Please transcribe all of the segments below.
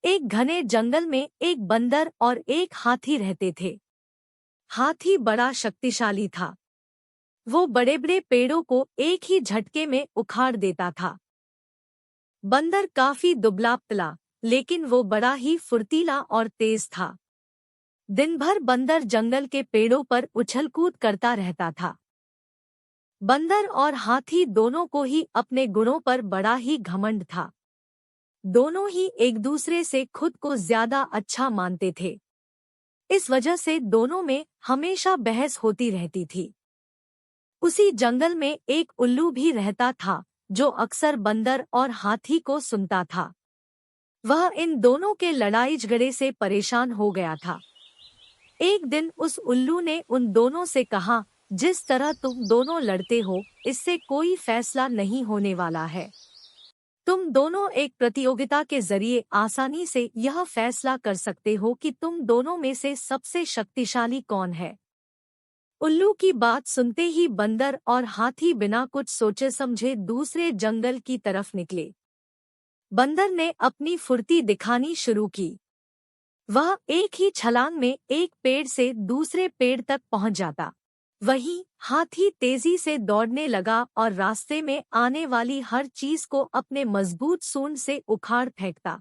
एक घने जंगल में एक बंदर और एक हाथी रहते थे। हाथी बड़ा शक्तिशाली था। वो बड़े बड़े पेड़ों को एक ही झटके में उखाड़ देता था। बंदर काफी दुबला पतला, लेकिन वो बड़ा ही फुर्तीला और तेज था। दिन भर बंदर जंगल के पेड़ों पर उछल कूद करता रहता था। बंदर और हाथी दोनों को ही अपने गुणों पर बड़ा ही घमंड था। दोनों ही एक दूसरे से खुद को ज्यादा अच्छा मानते थे। इस वजह से दोनों में हमेशा बहस होती रहती थी। उसी जंगल में एक उल्लू भी रहता था, जो अक्सर बंदर और हाथी को सुनता था। वह इन दोनों के लड़ाई झगड़े से परेशान हो गया था। एक दिन उस उल्लू ने उन दोनों से कहा, जिस तरह तुम दोनों लड़ते हो, इससे कोई फैसला नहीं होने वाला है। तुम दोनों एक प्रतियोगिता के जरिए आसानी से यह फैसला कर सकते हो कि तुम दोनों में से सबसे शक्तिशाली कौन है। उल्लू की बात सुनते ही बंदर और हाथी बिना कुछ सोचे समझे दूसरे जंगल की तरफ निकले। बंदर ने अपनी फुर्ती दिखानी शुरू की। वह एक ही छलांग में एक पेड़ से दूसरे पेड़ तक पहुंच जाता। वहीं हाथी तेजी से दौड़ने लगा और रास्ते में आने वाली हर चीज को अपने मजबूत सूंड से उखाड़ फेंकता।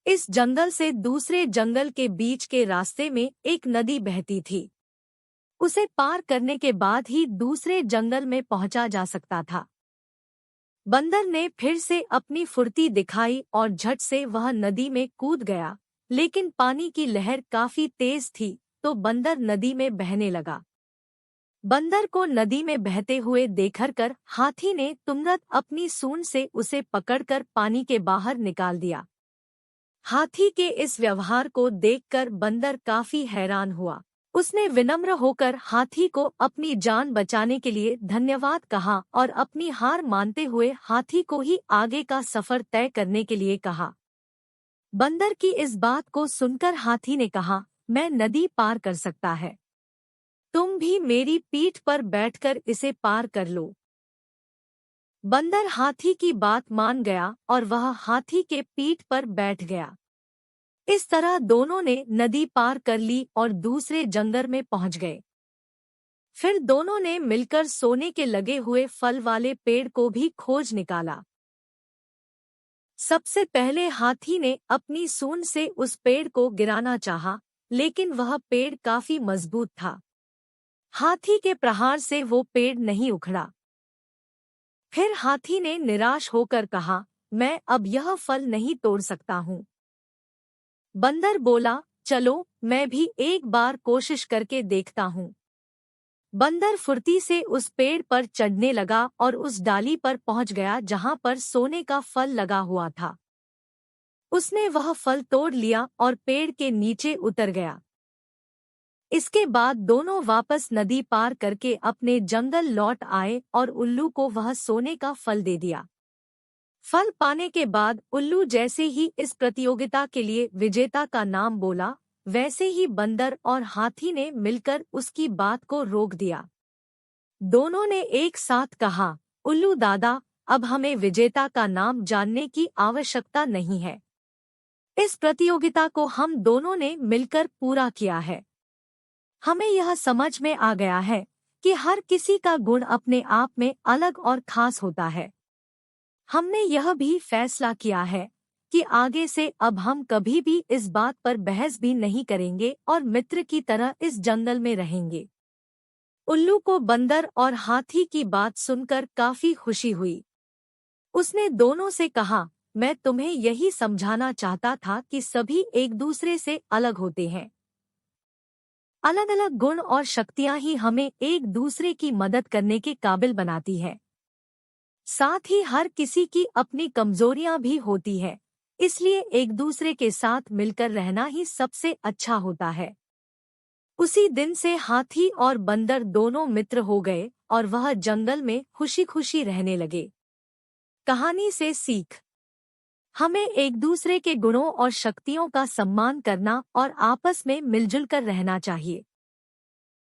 इस जंगल से दूसरे जंगल के बीच के रास्ते में एक नदी बहती थी। उसे पार करने के बाद ही दूसरे जंगल में पहुंचा जा सकता था। बंदर ने फिर से अपनी फुर्ती दिखाई और झट से वह नदी में कूद गया, लेकिन पानी की लहर काफी तेज थी, तो बंदर नदी में बहने लगा। बंदर को नदी में बहते हुए देखकर हाथी ने तुरंत अपनी सूंड से उसे पकड़कर पानी के बाहर निकाल दिया। हाथी के इस व्यवहार को देखकर बंदर काफी हैरान हुआ। उसने विनम्र होकर हाथी को अपनी जान बचाने के लिए धन्यवाद कहा और अपनी हार मानते हुए हाथी को ही आगे का सफर तय करने के लिए कहा। बंदर की इस बात को सुनकर हाथी ने कहा, मैं नदी पार कर सकता है। तुम भी मेरी पीठ पर बैठकर इसे पार कर लो। बंदर हाथी की बात मान गया और वह हाथी के पीठ पर बैठ गया। इस तरह दोनों ने नदी पार कर ली और दूसरे जंगल में पहुंच गए। फिर दोनों ने मिलकर सोने के लगे हुए फल वाले पेड़ को भी खोज निकाला। सबसे पहले हाथी ने अपनी सूंड से उस पेड़ को गिराना चाहा, लेकिन वह पेड़ काफी मजबूत था। हाथी के प्रहार से वो पेड़ नहीं उखड़ा। फिर हाथी ने निराश होकर कहा, मैं अब यह फल नहीं तोड़ सकता हूँ। बंदर बोला, चलो मैं भी एक बार कोशिश करके देखता हूँ। बंदर फुर्ती से उस पेड़ पर चढ़ने लगा और उस डाली पर पहुंच गया जहां पर सोने का फल लगा हुआ था। उसने वह फल तोड़ लिया और पेड़ के नीचे उतर गया। इसके बाद दोनों वापस नदी पार करके अपने जंगल लौट आए और उल्लू को वह सोने का फल दे दिया। फल पाने के बाद उल्लू जैसे ही इस प्रतियोगिता के लिए विजेता का नाम बोला, वैसे ही बंदर और हाथी ने मिलकर उसकी बात को रोक दिया। दोनों ने एक साथ कहा, उल्लू दादा, अब हमें विजेता का नाम जानने की आवश्यकता नहीं है। इस प्रतियोगिता को हम दोनों ने मिलकर पूरा किया है। हमें यह समझ में आ गया है कि हर किसी का गुण अपने आप में अलग और खास होता है। हमने यह भी फैसला किया है कि आगे से अब हम कभी भी इस बात पर बहस भी नहीं करेंगे और मित्र की तरह इस जंगल में रहेंगे। उल्लू को बंदर और हाथी की बात सुनकर काफी खुशी हुई। उसने दोनों से कहा, मैं तुम्हें यही समझाना चाहता था कि सभी एक दूसरे से अलग होते हैं। अलग अलग गुण और शक्तियां ही हमें एक दूसरे की मदद करने के काबिल बनाती है। साथ ही हर किसी की अपनी कमजोरियां भी होती है, इसलिए एक दूसरे के साथ मिलकर रहना ही सबसे अच्छा होता है। उसी दिन से हाथी और बंदर दोनों मित्र हो गए और वह जंगल में खुशी खुशी रहने लगे। कहानी से सीख, हमें एक दूसरे के गुणों और शक्तियों का सम्मान करना और आपस में मिलजुल कर रहना चाहिए।